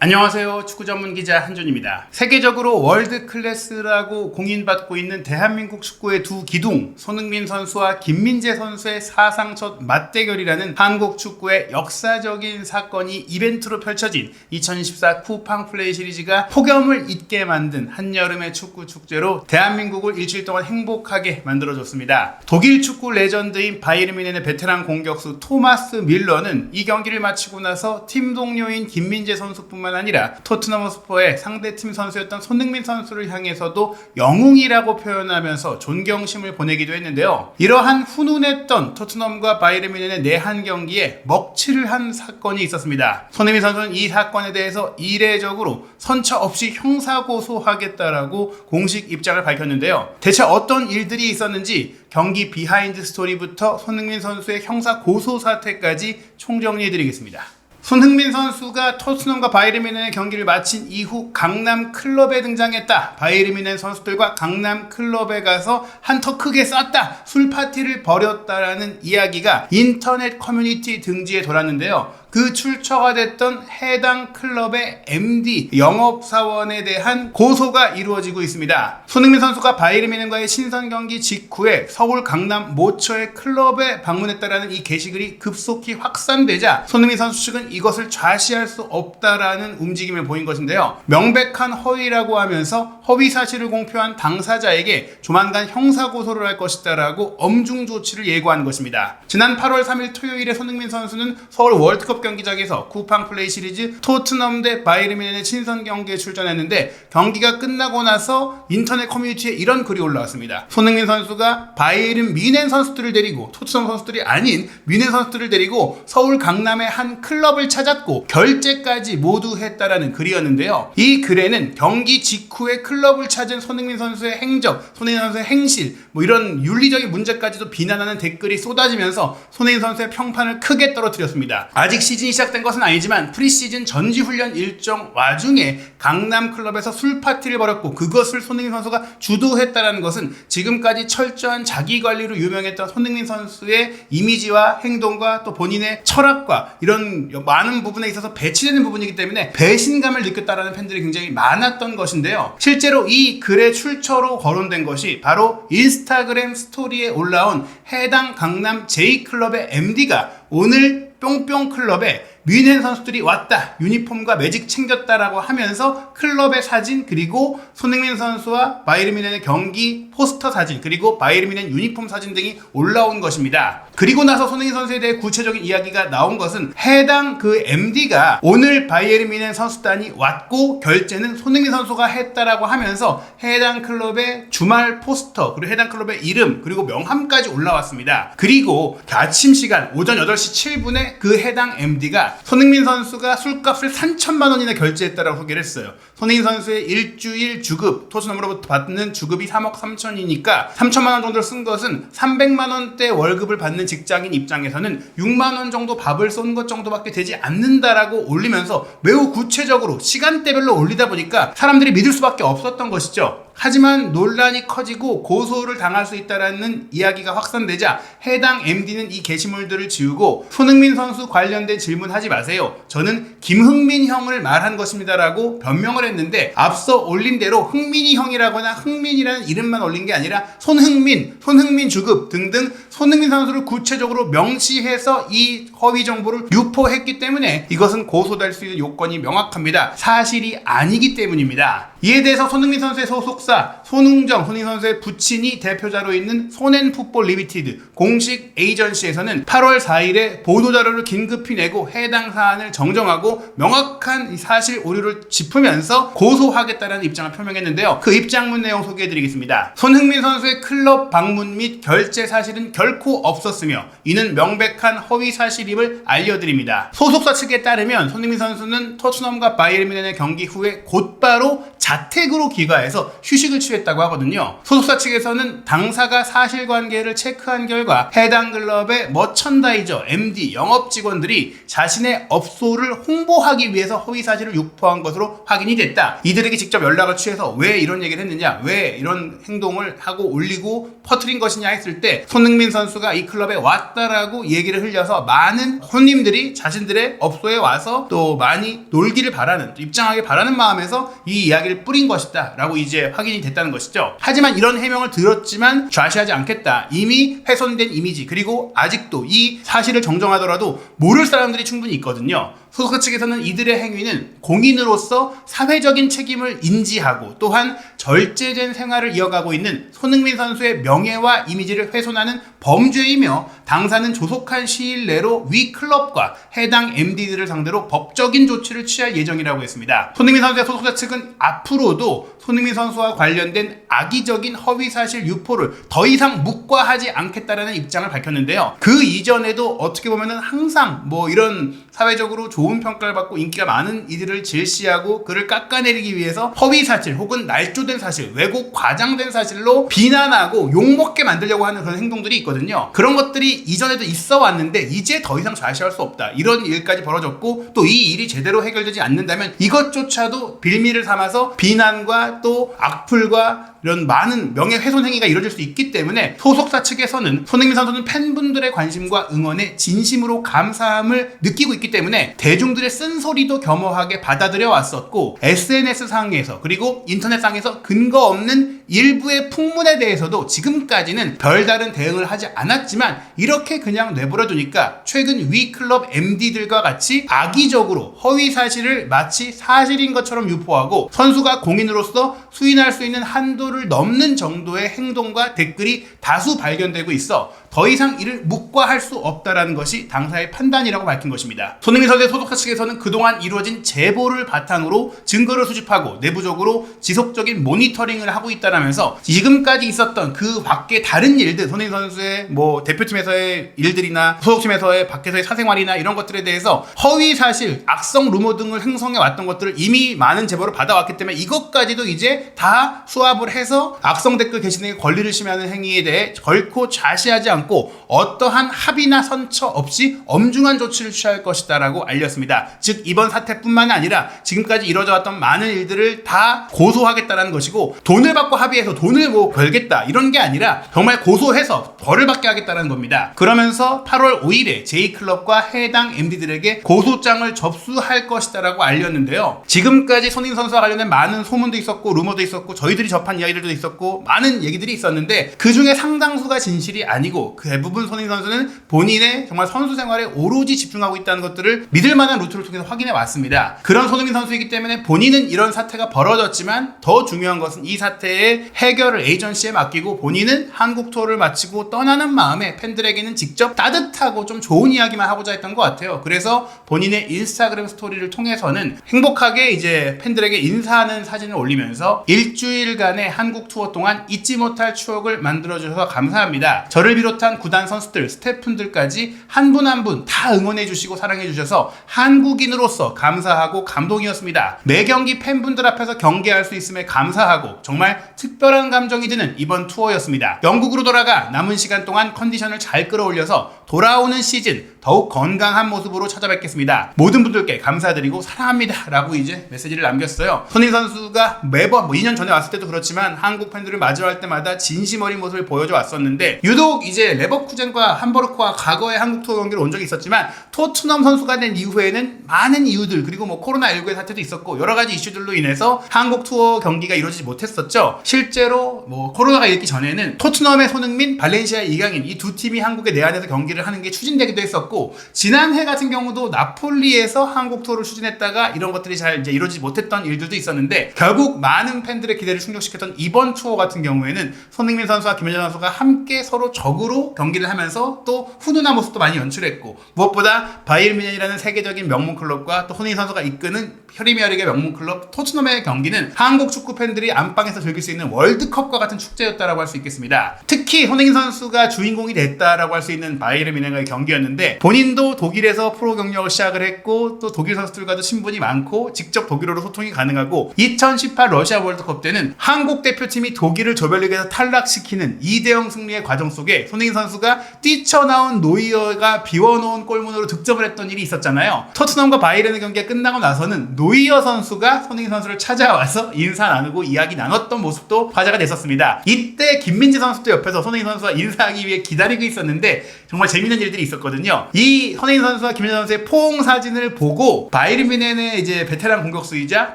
안녕하세요. 축구 전문 기자 한준입니다. 세계적으로 월드 클래스라고 공인받고 있는 대한민국 축구의 두 기둥, 손흥민 선수와 김민재 선수의 사상 첫 맞대결이라는 한국 축구의 역사적인 사건이 이벤트로 펼쳐진 2024 쿠팡 플레이 시리즈가 폭염을 잊게 만든 한여름의 축구 축제로 대한민국을 일주일 동안 행복하게 만들어줬습니다. 독일 축구 레전드인 바이에른 뮌헨의 베테랑 공격수 토마스 밀러는 이 경기를 마치고 나서 팀 동료인 김민재 선수뿐만 아니라 토트넘 호스퍼의 상대팀 선수였던 손흥민 선수를 향해서도 영웅이라고 표현하면서 존경심을 보내기도 했는데요. 이러한 훈훈했던 토트넘과 바이에른 뮌헨의 내한 경기에 먹칠을 한 사건이 있었습니다. 손흥민 선수는 이 사건에 대해서 이례적으로 선처 없이 형사고소하겠다라고 공식 입장을 밝혔는데요. 대체 어떤 일들이 있었는지 경기 비하인드 스토리부터 손흥민 선수의 형사고소 사태까지 총정리해드리겠습니다. 손흥민 선수가 토트넘과 바이에른 뮌헨의 경기를 마친 이후 강남 클럽에 등장했다. 바이에른 뮌헨 선수들과 강남 클럽에 가서 한턱 크게 쐈다. 술 파티를 벌였다라는 이야기가 인터넷 커뮤니티 등지에 돌았는데요. 그 출처가 됐던 해당 클럽의 MD 영업사원에 대한 고소가 이루어지고 있습니다. 손흥민 선수가 바이에른 뮌헨과의 신선 경기 직후에 서울 강남 모처의 클럽에 방문했다라는 이 게시글이 급속히 확산되자 손흥민 선수 측은 이것을 좌시할 수 없다라는 움직임을 보인 것인데요. 명백한 허위라고 하면서 허위 사실을 공표한 당사자에게 조만간 형사고소를 할 것이다라고 엄중 조치를 예고한 것입니다. 지난 8월 3일 토요일에 손흥민 선수는 서울 월드컵 경기장에서 쿠팡 플레이 시리즈 토트넘 대 바이에른 뮌헨의 친선 경기에 출전했는데 경기가 끝나고 나서 인터넷 커뮤니티에 이런 글이 올라왔습니다. 손흥민 선수가 바이에른 뮌헨 선수들을 데리고 토트넘 선수들이 아닌 뮌헨 선수들을 데리고 서울 강남의 한 클럽을 찾았고 결제까지 모두 했다라는 글이었는데요. 이 글에는 경기 직후에 클럽을 찾은 손흥민 선수의 행적, 손흥민 선수의 행실, 이런 윤리적인 문제까지도 비난하는 댓글이 쏟아지면서 손흥민 선수의 평판을 크게 떨어뜨렸습니다. 아직 시즌이 시작된 것은 아니지만 프리시즌 전지훈련 일정 와중에 강남 클럽에서 술 파티를 벌였고 그것을 손흥민 선수가 주도했다는 것은 지금까지 철저한 자기관리로 유명했던 손흥민 선수의 이미지와 행동과 또 본인의 철학과 이런 많은 부분에 있어서 배치되는 부분이기 때문에 배신감을 느꼈다라는 팬들이 굉장히 많았던 것인데요. 실제로 이 글의 출처로 거론된 것이 바로 인스타그램 스토리에 올라온 해당 강남 J클럽의 MD가 오늘 뿅뿅 클럽에 뮌헨 선수들이 왔다, 유니폼과 매직 챙겼다라고 하면서 클럽의 사진 그리고 손흥민 선수와 바이에른 뮌헨의 경기 포스터 사진 그리고 바이에른 뮌헨 유니폼 사진 등이 올라온 것입니다. 그리고 나서 손흥민 선수에 대해 구체적인 이야기가 나온 것은 해당 그 MD가 오늘 바이에른 뮌헨 선수단이 왔고 결제는 손흥민 선수가 했다라고 하면서 해당 클럽의 주말 포스터 그리고 해당 클럽의 이름 그리고 명함까지 올라왔습니다. 그리고 아침 시간 오전 8시 7분에 그 해당 MD가 손흥민 선수가 술값을 3천만 원이나 결제했다라고 소개를 했어요. 손흥민 선수의 일주일 주급, 토트넘으로부터 받는 주급이 3억 3천이니까 3천만 원 정도를 쓴 것은 300만 원대 월급을 받는 직장인 입장에서는 6만 원 정도 밥을 쏜 것 정도밖에 되지 않는다라고 올리면서 매우 구체적으로 시간대별로 올리다 보니까 사람들이 믿을 수밖에 없었던 것이죠. 하지만 논란이 커지고 고소를 당할 수 있다는 이야기가 확산되자 해당 MD는 이 게시물들을 지우고 손흥민 선수 관련된 질문하지 마세요. 저는 김흥민 형을 말한 것입니다라고 변명을 했는데 앞서 올린 대로 흥민이 형이라거나 흥민이라는 이름만 올린 게 아니라 손흥민 주급 등등 손흥민 선수를 구체적으로 명시해서 이 허위 정보를 유포했기 때문에 이것은 고소될 수 있는 요건이 명확합니다. 사실이 아니기 때문입니다. 이에 대해서 손흥민 선수의 소속사 손흥정, 손흥민 선수의 부친이 대표자로 있는 손앤풋볼 리미티드 공식 에이전시에서는 8월 4일에 보도자료를 긴급히 내고 해당 사안을 정정하고 명확한 사실 오류를 짚으면서 고소하겠다는 입장을 표명했는데요. 그 입장문 내용 소개해드리겠습니다. 손흥민 선수의 클럽 방문 및 결제 사실은 결코 없었으며 이는 명백한 허위 사실임을 알려드립니다. 소속사 측에 따르면 손흥민 선수는 토트넘과 바이에른 뮌헨의 경기 후에 곧바로 자택으로 귀가해서 휴식을 취했다고 하거든요. 소속사 측에서는 당사가 사실관계를 체크한 결과 해당 클럽의 머천다이저, MD, 영업 직원들이 자신의 업소를 홍보하기 위해서 허위 사실을 유포한 것으로 확인이 됐다. 이들에게 직접 연락을 취해서 왜 이런 얘기를 했느냐, 왜 이런 행동을 하고 올리고 퍼뜨린 것이냐 했을 때 손흥민 선수가 이 클럽에 왔다라고 얘기를 흘려서 많은 손님들이 자신들의 업소에 와서 또 많이 놀기를 바라는, 입장하길 바라는 마음에서 이 이야기를 뿌린 것이다 라고 이제 확인이 됐다는 것이죠. 하지만 이런 해명을 들었지만 좌시하지 않겠다. 이미 훼손된 이미지, 그리고 아직도 이 사실을 정정하더라도 모를 사람들이 충분히 있거든요. 소속사 측에서는 이들의 행위는 공인으로서 사회적인 책임을 인지하고 또한 절제된 생활을 이어가고 있는 손흥민 선수의 명예와 이미지를 훼손하는 범죄이며 당사는 조속한 시일 내로 위 클럽과 해당 MD들을 상대로 법적인 조치를 취할 예정이라고 했습니다. 손흥민 선수의 소속사 측은 앞으로도 손흥민 선수와 관련된 악의적인 허위사실 유포를 더 이상 묵과하지 않겠다라는 입장을 밝혔는데요. 그 이전에도 어떻게 보면은 항상 이런 사회적으로 좋은 평가를 받고 인기가 많은 이들을 질시하고 그를 깎아내리기 위해서 허위사실 혹은 날조된 사실, 왜곡 과장된 사실로 비난하고 욕먹게 만들려고 하는 그런 행동들이 있거든요. 그런 것들이 이전에도 있어 왔는데 이제 더 이상 좌시할 수 없다. 이런 일까지 벌어졌고 또 이 일이 제대로 해결되지 않는다면 이것조차도 빌미를 삼아서 비난과 또 악플과 이런 많은 명예훼손 행위가 이루어질 수 있기 때문에 소속사 측에서는 손흥민 선수는 팬분들의 관심과 응원에 진심으로 감사함을 느끼고 있기 때문에 대중들의 쓴소리도 겸허하게 받아들여 왔었고 SNS상에서 그리고 인터넷상에서 근거 없는 일부의 풍문에 대해서도 지금까지는 별다른 대응을 하지 않았지만 이렇게 그냥 내버려두니까 최근 위 클럽 MD들과 같이 악의적으로 허위 사실을 마치 사실인 것처럼 유포하고 선수가 공인으로서 수인할 수 있는 한도를 넘는 정도의 행동과 댓글이 다수 발견되고 있어 더 이상 이를 묵과할 수 없다라는 것이 당사의 판단이라고 밝힌 것입니다. 손흥민 선수의 소속사 측에서는 그동안 이루어진 제보를 바탕으로 증거를 수집하고 내부적으로 지속적인 모니터링을 하고 있다라면서 지금까지 있었던 그 밖에 다른 일들, 손흥민 선수의 대표팀에서의 일들이나 소속팀에서의 밖에서의 사생활이나 이런 것들에 대해서 허위 사실, 악성 루머 등을 행성해 왔던 것들을 이미 많은 제보를 받아왔기 때문에 이것까지도 이제 다 수합을 해서 악성 댓글 게시등의 권리를 침해하는 행위에 대해 결코 좌시하지 않고 어떠한 합의나 선처 없이 엄중한 조치를 취할 것이다 라고 알렸습니다. 즉 이번 사태뿐만 아니라 지금까지 이루어져 왔던 많은 일들을 다 고소하겠다라는 것이고 돈을 받고 합의해서 돈을 벌겠다 이런 게 아니라 정말 고소해서 벌을 받게 하겠다는 겁니다. 그러면서 8월 5일에 J클럽과 해당 MD들에게 고소장을 접수할 것이다 라고 알렸는데요. 지금까지 손흥민 선수와 관련된 많은 소문도 있었고 루머도 있었고 저희들이 접한 이야기들도 있었고 많은 얘기들이 있었는데 그 중에 상당수가 진실이 아니고 그 대부분 손흥민 선수는 본인의 정말 선수 생활에 오로지 집중하고 있다는 것들을 믿을 만한 루트를 통해서 확인해 왔습니다. 그런 손흥민 선수이기 때문에 본인은 이런 사태가 벌어졌지만 더 중요한 것은 이 사태의 해결을 에이전시에 맡기고 본인은 한국 투어를 마치고 떠나는 마음에 팬들에게는 직접 따뜻하고 좀 좋은 이야기만 하고자 했던 것 같아요. 그래서 본인의 인스타그램 스토리를 통해서는 행복하게 이제 팬들에게 인사하는 사진을 올리면서 일주일간의 한국 투어 동안 잊지 못할 추억을 만들어주셔서 감사합니다. 저를 비롯한 구단 선수들, 스태프분들까지 한 분 한 분 다 응원해주시고 사랑해주셔서 한국인으로서 감사하고 감동이었습니다. 매 경기 팬분들 앞에서 경기할 수 있음에 감사하고 정말 특별한 감정이 드는 이번 투어였습니다. 영국으로 돌아가 남은 시간 동안 컨디션을 잘 끌어올려서 돌아오는 시즌 더욱 건강한 모습으로 찾아뵙겠습니다. 모든 분들께 감사드리고 사랑합니다 라고 이제 메시지를 남겼어요. 손흥민 선수가 매번 2년 전에 왔을 때도 그렇지만 한국 팬들을 마주할 때마다 진심 어린 모습을 보여줘 왔었는데 유독 이제 레버쿠젠과 함버르크와 과거에 한국 투어 경기를 온 적이 있었지만 토트넘 선수가 된 이후에는 많은 이유들 그리고 코로나19의 사태도 있었고 여러 가지 이슈들로 인해서 한국 투어 경기가 이루어지지 못했었죠. 실제로 코로나가 있기 전에는 토트넘의 손흥민, 발렌시아의 이강인 이 두 팀이 한국에 내한해서 경기를 하는 게 추진되기도 했었고 지난해 같은 경우도 나폴리에서 한국 투어를 추진했다가 이런 것들이 잘 이제 이루어지지 못했던 일들도 있었는데 결국 많은 팬들의 기대를 충족시켰던 이번 투어 같은 경우에는 손흥민 선수와 김연자 선수가 함께 서로 적으로 본인도 경기를 하면서 또 훈훈한 모습도 많이 연출했고, 무엇보다 바이에른 뮌헨이라는 세계적인 명문 클럽과 또 손흥민 선수가 이끄는 프리미어리그의 명문 클럽 토트넘의 경기는 한국 축구 팬들이 안방에서 즐길 수 있는 월드컵과 같은 축제였다라고 할 수 있겠습니다. 특히 손흥민 선수가 주인공이 됐다라고 할 수 있는 바이에른 뮌헨과의 경기였는데, 본인도 독일에서 프로 경력을 시작을 했고 또 독일 선수들과도 친분이 많고 직접 독일어로 소통이 가능하고, 2018 러시아 월드컵 때는 한국 대표팀이 독일을 조별리그에서 탈락시키는 2대0 승리의 과정 속에 손흥민 선수가 뛰쳐나온 노이어가 비워놓은 골문으로 득점을 했던 일이 있었잖아요. 토트넘과 바이에른의 경기가 끝나고 나서는 노이어 선수가 손흥민 선수를 찾아와서 인사 나누고 이야기 나눴던 모습도 화제가 됐었습니다. 이때 김민재 선수도 옆에서 손흥민 선수와 인사하기 위해 기다리고 있었는데 정말 재밌는 일들이 있었거든요. 이 손흥민 선수와 김민재 선수의 포옹 사진을 보고 바이에른 뮌헨의 이제 베테랑 공격수이자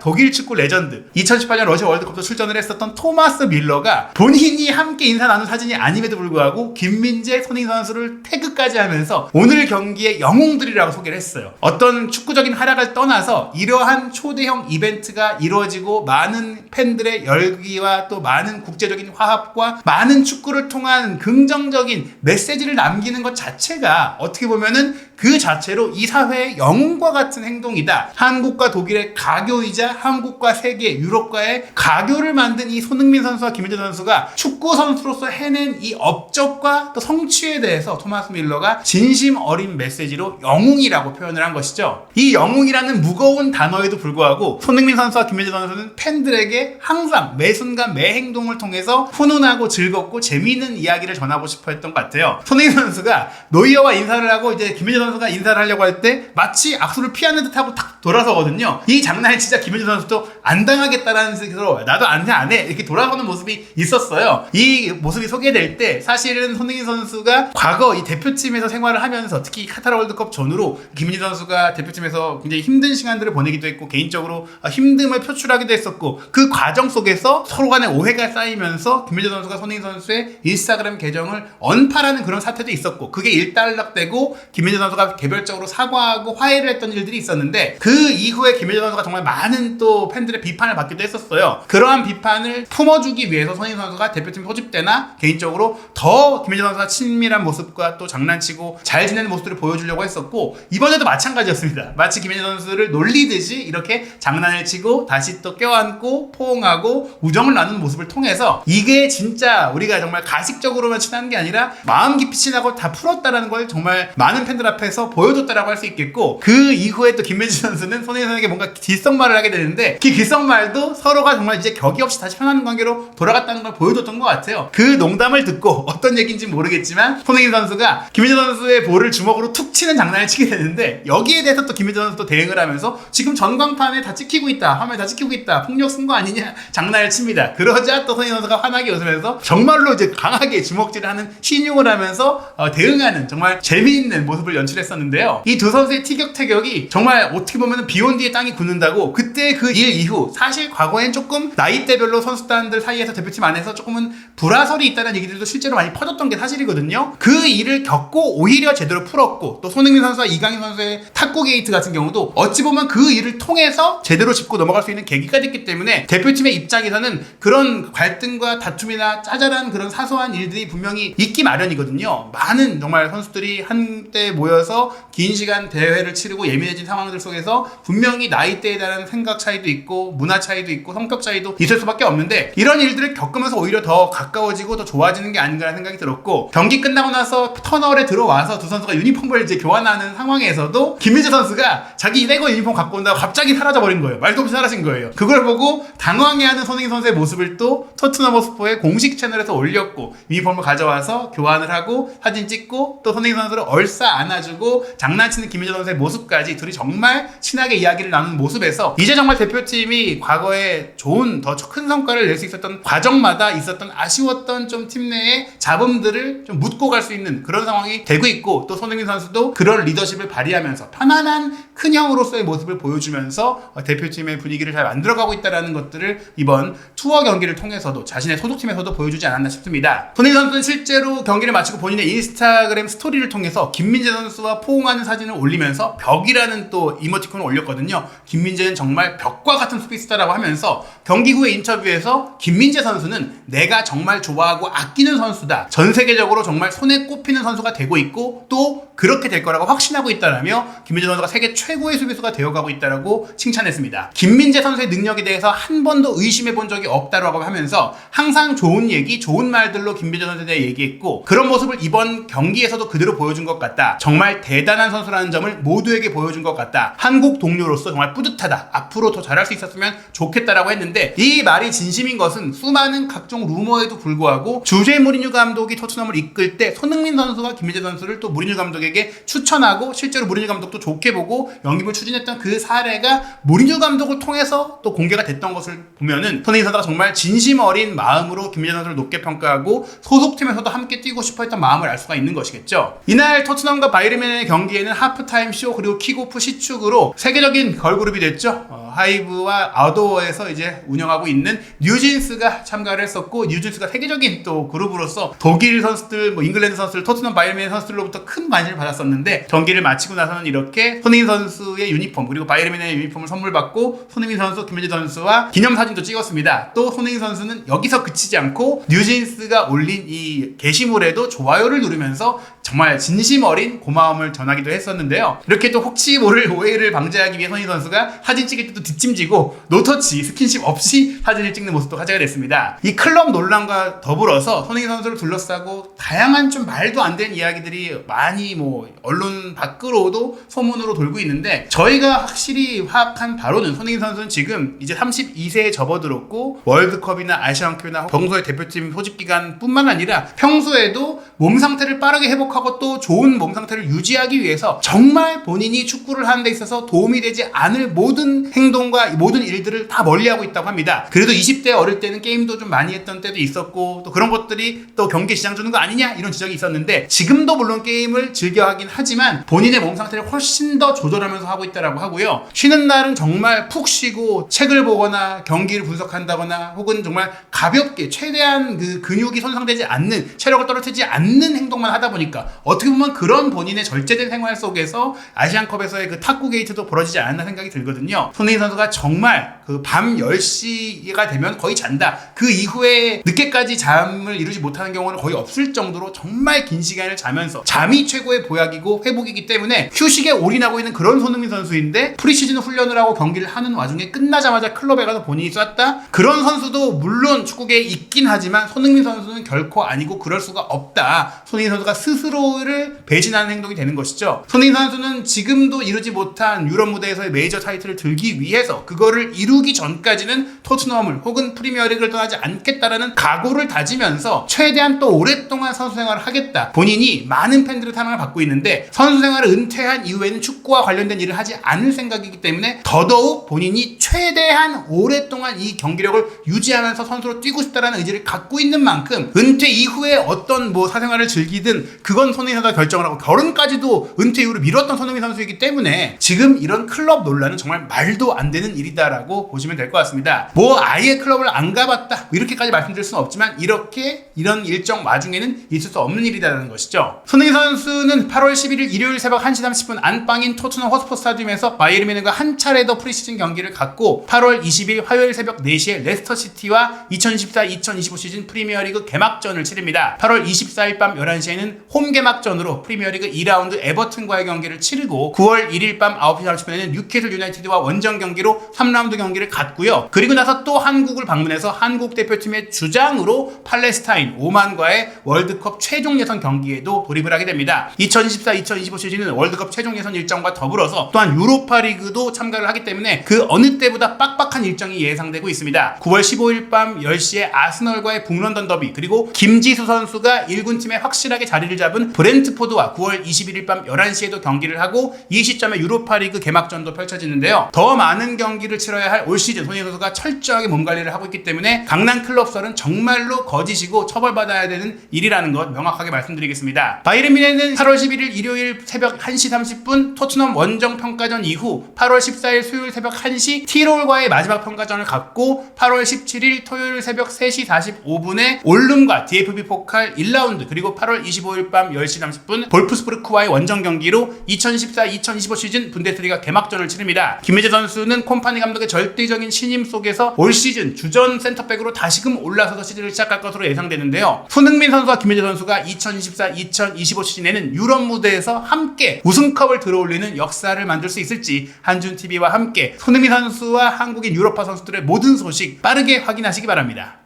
독일 축구 레전드, 2018년 러시아 월드컵도 출전을 했었던 토마스 밀러가 본인이 함께 인사 나눈 사진이 아님에도 불구하고 김민재, 손흥민 선수를 태그까지 하면서 오늘 경기의 영웅들이라고 소개를 했어요. 어떤 축구적인 활약을 떠나서 이러한 초대형 이벤트가 이루어지고 많은 팬들의 열기와 또 많은 국제적인 화합과 많은 축구를 통한 긍정적인 메시지를 남기는 것 자체가 어떻게 보면은 그 자체로 이 사회의 영웅과 같은 행동이다. 한국과 독일의 가교이자 한국과 세계, 유럽과의 가교를 만든 이 손흥민 선수와 김민재 선수가 축구 선수로서 해낸 이 업적과 또 성취에 대해서 토마스 밀러가 진심 어린 메시지로 영웅이라고 표현을 한 것이죠. 이 영웅이라는 무거운 단어에도 불구하고 손흥민 선수와 김민재 선수는 팬들에게 항상 매 순간 매 행동을 통해서 훈훈하고 즐겁고 재미있는 이야기를 전하고 싶어 했던 것 같아요. 손흥민 선수가 노이어와 인사를 하고 이제 김민재 선수가 인사를 하려고 할 때 마치 악수를 피하는 듯하고 탁 돌아서거든요. 이 장난에 진짜 김민재 선수도 안 당하겠다라는 식으로 나도 안 해 이렇게 돌아서는 모습이 있었어요. 이 모습이 소개될 때 사실은 손흥민 선수가 과거 이 대표팀에서 생활을 하면서 특히 카타르 월드컵 전후로 김민재 선수가 대표팀에서 굉장히 힘든 시간들을 보내기도 했고 개인적으로 힘듦을 표출하기도 했었고, 그 과정 속에서 서로 간의 오해가 쌓이면서 김민재 선수가 손흥민 선수의 인스타그램 계정을 언팔하는 그런 사태도 있었고, 그게 일단락되고 김민재 선수가 개별적으로 사과하고 화해를 했던 일들이 있었는데, 그 이후에 김민재 선수가 정말 많은 또 팬들의 비판을 받기도 했었어요. 그러한 비판을 품어주기 위해서 손흥민 선수가 대표팀 소집 때나 개인적으로 더 김민재 선수가 친밀한 모습과 또 장난치고 잘 지내는 모습들을 보여주려고 했었고, 이번에도 마찬가지였습니다. 마치 김민재 선수를 놀리듯이 이렇게 장난을 치고 다시 또 껴안고 포옹하고 우정을 나누는 모습을 통해서 이게 진짜 우리가 정말 가식적으로만 친한 게 아니라 마음 깊이 친하고 다 풀었다라는 걸 정말 많은 팬들 앞에서 보여줬다라고 할 수 있겠고, 그 이후에 또 김민재 선수는 손흥민 선수에게 뭔가 뒷성말을 하게 되는데, 그 뒷성말도 서로가 정말 이제 격이 없이 다시 편한 관계로 돌아갔다는 걸 보여줬던 것 같아요. 그 농담을 듣고 어떤 얘기인지 모르겠지만 손흥민 선수가 김민재 선수의 볼을 주먹으로 툭 치는 장난을 치게 되는데, 여기에 대해서 또 김민재 선수 또 대응을 하면서 지금 전광판에 다 찍히고 있다, 화면에 다 찍히고 있다, 폭력 쓴 거 아니냐 장난을 칩니다. 그러자 또 손흥민 선수가 환하게 웃으면서 정말로 이제 강하게 주먹질을 하는 신용을 하면서 대응하는 정말 재미있는 모습을 연출했었는데요. 이 두 선수의 티격태격이 정말 어떻게 보면 비온 뒤에 땅이 굳는다고, 그때 그 일 이후 사실 과거엔 조금 나이대별로 선수단들 사이에서 대표팀 안에서 조금은 불화설이 있다는 얘기들도 실제로 많이 퍼졌던 게 사실이거든요. 그 일을 겪고 오히려 제대로 풀었고, 또 손흥민 선수와 이강인 선수의 탁구 게이트 같은 경우도 어찌 보면 그 일을 통해서 제대로 짚고 넘어갈 수 있는 계기가 됐기 때문에 대표팀의 입장에서는 그런 갈등과 다툼이나 짜잘한 그런 사소한 일들이 분명히 있기 마련이거든요. 많은 정말 선수들이 한때 모여서 긴 시간 대회를 치르고 예민해진 상황들 속에서 분명히 나이대에 대한 생각 차이도 있고 문화 차이도 있고 성격 차이도 있을 수밖에 없는데, 이런 일들을 겪으면서 오히려 더 가까워지고 더 좋아지는 게 아닌가라는 생각이 들었고, 경기 끝나고 나서 터널에 들어와서 두 선수가 유니폼을 이제 교환하는 상황에서도 김민재 선수가 자기 레고 유니폼 갖고 온다고 갑자기 사라져버린 거예요. 말도 없이 사라진 거예요. 그걸 보고 당황해하는 손흥민 선수의 모습을 또 토트넘 호스퍼의 공식 채널에서 올렸고, 유니폼을 가져와서 교환을 하고 사진 찍고 또 손흥민 선수를 얼싸 안아주고 장난치는 김민재 선수의 모습까지 둘이 정말 친하게 이야기를 나누는 모습에서 이제 정말 대표팀이 과거에 좋은 더 큰 성과를 낼 수 있었던 과정마다 있었던 아쉬웠던 좀 팀 내의 잡음들을 좀 묻고 갈 수 있는 그런 상황이 되고 있고, 또 손흥민 선수도 그런 리더십을 발휘하면서 편안한 큰 형으로서의 모습을 보여주면서 대표팀의 분위기를 잘 만들어가고 있다는 것들을 이번 투어 경기를 통해서도 자신의 소속팀에서도 보여주지 않았나 싶습니다. 손흥민 선수는 실제로 경기를 마치고 본인의 인스타그램 스토리를 통해서 김민재 선수와 선수와 포옹하는 사진을 올리면서 벽이라는 또 이모티콘을 올렸거든요. 김민재는 정말 벽과 같은 수비수다라고 하면서 경기 후에 인터뷰에서 김민재 선수는 내가 정말 좋아하고 아끼는 선수다. 전 세계적으로 정말 손에 꼽히는 선수가 되고 있고 또 그렇게 될 거라고 확신하고 있다라며 김민재 선수가 세계 최고의 수비수가 되어가고 있다라고 칭찬했습니다. 김민재 선수의 능력에 대해서 한 번도 의심해 본 적이 없다라고 하면서 항상 좋은 얘기, 좋은 말들로 김민재 선수에 대해 얘기했고 그런 모습을 이번 경기에서도 그대로 보여준 것 같다. 정말 대단한 선수라는 점을 모두에게 보여준 것 같다. 한국 동료로서 정말 뿌듯하다. 앞으로 더 잘할 수 있었으면 좋겠다라고 했는데 이 말이 진심인 것은 수많은 각종 루머에도 불구하고 주제 무리뉴 감독이 토트넘을 이끌 때 손흥민 선수가 김민재 선수를 또 무리뉴 감독에게 추천하고 실제로 무리뉴 감독도 좋게 보고 영입을 추진했던 그 사례가 무리뉴 감독을 통해서 또 공개가 됐던 것을 보면은 손흥민 선수가 정말 진심 어린 마음으로 김민재 선수를 높게 평가하고 소속팀에서도 함께 뛰고 싶어 했던 마음을 알 수가 있는 것이겠죠. 이날 토트넘과 바이에른의 경기에는 하프타임 쇼 그리고 킥오프 시축으로 세계적인 걸그룹이 됐죠. 하이브와 아우도어에서 이제 운영하고 있는 뉴진스가 참가를 했었고 뉴진스가 세계적인 또 그룹으로서 독일 선수들, 뭐 잉글랜드 선수들, 토트넘 바이에른 선수들로부터 큰 관심을 받았었는데 경기를 마치고 나서는 이렇게 손흥민 선수의 유니폼 그리고 바이에른의 유니폼을 선물 받고 손흥민 선수, 김민재 선수와 기념사진도 찍었습니다. 또 손흥민 선수는 여기서 그치지 않고 뉴진스가 올린 이 게시물에도 좋아요를 누르면서 정말 진심 어린 고마움을 전하기도 했었는데요. 이렇게 또 혹시 모를 오해를 방지하기 위해 손흥민 선수가 사진 찍을 때도 뒷짐지고 노터치, 스킨십 없이 사진을 찍는 모습도 화제가 됐습니다. 이 클럽 논란과 더불어서 손흥민 선수를 둘러싸고 다양한 좀 말도 안 되는 이야기들이 많이 뭐 언론 밖으로도 소문으로 돌고 있는데 저희가 확실히 파악한 바로는 손흥민 선수는 지금 이제 32세에 접어들었고 월드컵이나 아시안컵이나 평소에 대표팀 소집 기간뿐만 아니라 평소에도 몸 상태를 빠르게 회복하고 또 좋은 몸 상태를 유지하기 위해서 정말 본인이 축구를 하는 데 있어서 도움이 되지 않을 모든 행동과 모든 일들을 다 멀리하고 있다고 합니다. 그래도 20대 어릴 때는 게임도 좀 많이 했던 때도 있었고 또 그런 것들이 또 경기에 지장 주는 거 아니냐 이런 지적이 있었는데 지금도 물론 게임을 즐겨 하긴 하지만 본인의 몸 상태를 훨씬 더 조절하면서 하고 있다라고 하고요. 쉬는 날은 정말 푹 쉬고 책을 보거나 경기를 분석한다거나 혹은 정말 가볍게 최대한 그 근육이 손상되지 않는 체력을 떨어뜨리지 않는 행동만 하다 보니까 어떻게 보면 그런 본인의 절제된 생활 속에서 아시안컵에서의 그 탁구 게이트도 벌어지지 않았나 생각이 들거든요. 손흥민 선수가 정말 그 밤 10시가 되면 거의 잔다. 그 이후에 늦게까지 잠을 이루지 못하는 경우는 거의 없을 정도로 정말 긴 시간을 자면서 잠이 최고의 보약이고 회복이기 때문에 휴식에 올인하고 있는 그런 손흥민 선수인데 프리시즌 훈련을 하고 경기를 하는 와중에 끝나자마자 클럽에 가서 본인이 쐈다? 그런 선수도 물론 축구계에 있긴 하지만 손흥민 선수는 결코 아니고 그럴 수가 없다. 손흥민 선수가 스스로를 배신하는 행동이 되는 것이죠. 손흥민 선수는 지금도 이루지 못한 유럽 무대에서의 메이저 타이틀을 들기 위해서 그거를 이루기 전까지는 토트넘을 혹은 프리미어리그를 떠나지 않겠다라는 각오를 다지면서 최대한 또 오랫동안 선수 생활을 하겠다. 본인이 많은 팬들의 사랑을 받고 있는데 선수 생활을 은퇴한 이후에는 축구와 관련된 일을 하지 않을 생각이기 때문에 더더욱 본인이 최대한 오랫동안 이 경기력을 유지하면서 선수로 뛰고 싶다라는 의지를 갖고 있는 만큼 은퇴 이후에 어떤 뭐 사생활을 즐기든 그건 손흥민 선수가 결정을 하고 결혼까지도 은퇴 이후로 미뤘던 손흥민 선수이기 때문에 지금 이런 클럽 논란은 정말 말도 안 되는 일이다라고 보시면 될 것 같습니다. 뭐 아예 클럽을 안 가봤다 이렇게까지 말씀드릴 수는 없지만 이런 일정 와중에는 있을 수 없는 일이다라는 것이죠. 손흥민 선수는 8월 11일 일요일 새벽 1시 30분 안방인 토트넘 허스퍼 스타디움에서 바이에른 뮌헨과 한 차례 더 프리시즌 경기를 갖고 8월 20일 화요일 새벽 4시에 레스터 시티와 2014-2025 시즌 프리미어리그 개막전을 치릅니다. 8월 24일 밤 11시에는 홈 개막전으로 프리미어리그 2라운드 에버튼과의 경기를 치르고 9월 1일 밤 9시 30분에는 뉴캐슬 유나이티드와 원정 경기로 3라운드 경기를 갖고요. 그리고 나서 또 한국을 방문해서 한국 대표팀의 주장으로 팔레스타인 오만과의 월드컵 최종 예선 경기에도 돌입을 하게 됩니다. 2024-2025 시즌은 월드컵 최종 예선 일정과 더불어서 또한 유로파 리그도 참가를 하기 때문에 그 어느 때보다 빡빡한 일정이 예상되고 있습니다. 9월 15일 밤 10시에 아스널과의 북런던 더비 그리고 김지수 선수가 1군 팀에 확실하게 자리를 잡은 브렌트포드와 9월 21일 밤 11시에도 경기를 하고 이 시점에 유로파 리그 개막전도 펼쳐지는데요. 더 많은 많은 경기를 치러야 할 올 시즌 손흥민 선수가 철저하게 몸 관리를 하고 있기 때문에 강남 클럽설은 정말로 거짓이고 처벌받아야 되는 일이라는 것 명확하게 말씀드리겠습니다. 바이에른 뮌헨은 8월 11일 일요일 새벽 1시 30분 토트넘 원정 평가전 이후 8월 14일 수요일 새벽 1시 티롤과의 마지막 평가전을 갖고 8월 17일 토요일 새벽 3시 45분에 올름과 DFB 포칼 1라운드 그리고 8월 25일 밤 10시 30분 볼프스부르크와의 원정 경기로 2014-2025 시즌 분데스리가 개막전을 치릅니다. 김민재 선수는 콤파니 감독의 절대적인 신임 속에서 올 시즌 주전 센터백으로 다시금 올라서서 시즌을 시작할 것으로 예상되는데요. 손흥민 선수와 김민재 선수가 2024-2025 시즌에는 유럽 무대에서 함께 우승컵을 들어올리는 역사를 만들 수 있을지 한준TV와 함께 손흥민 선수와 한국인 유럽파 선수들의 모든 소식 빠르게 확인하시기 바랍니다.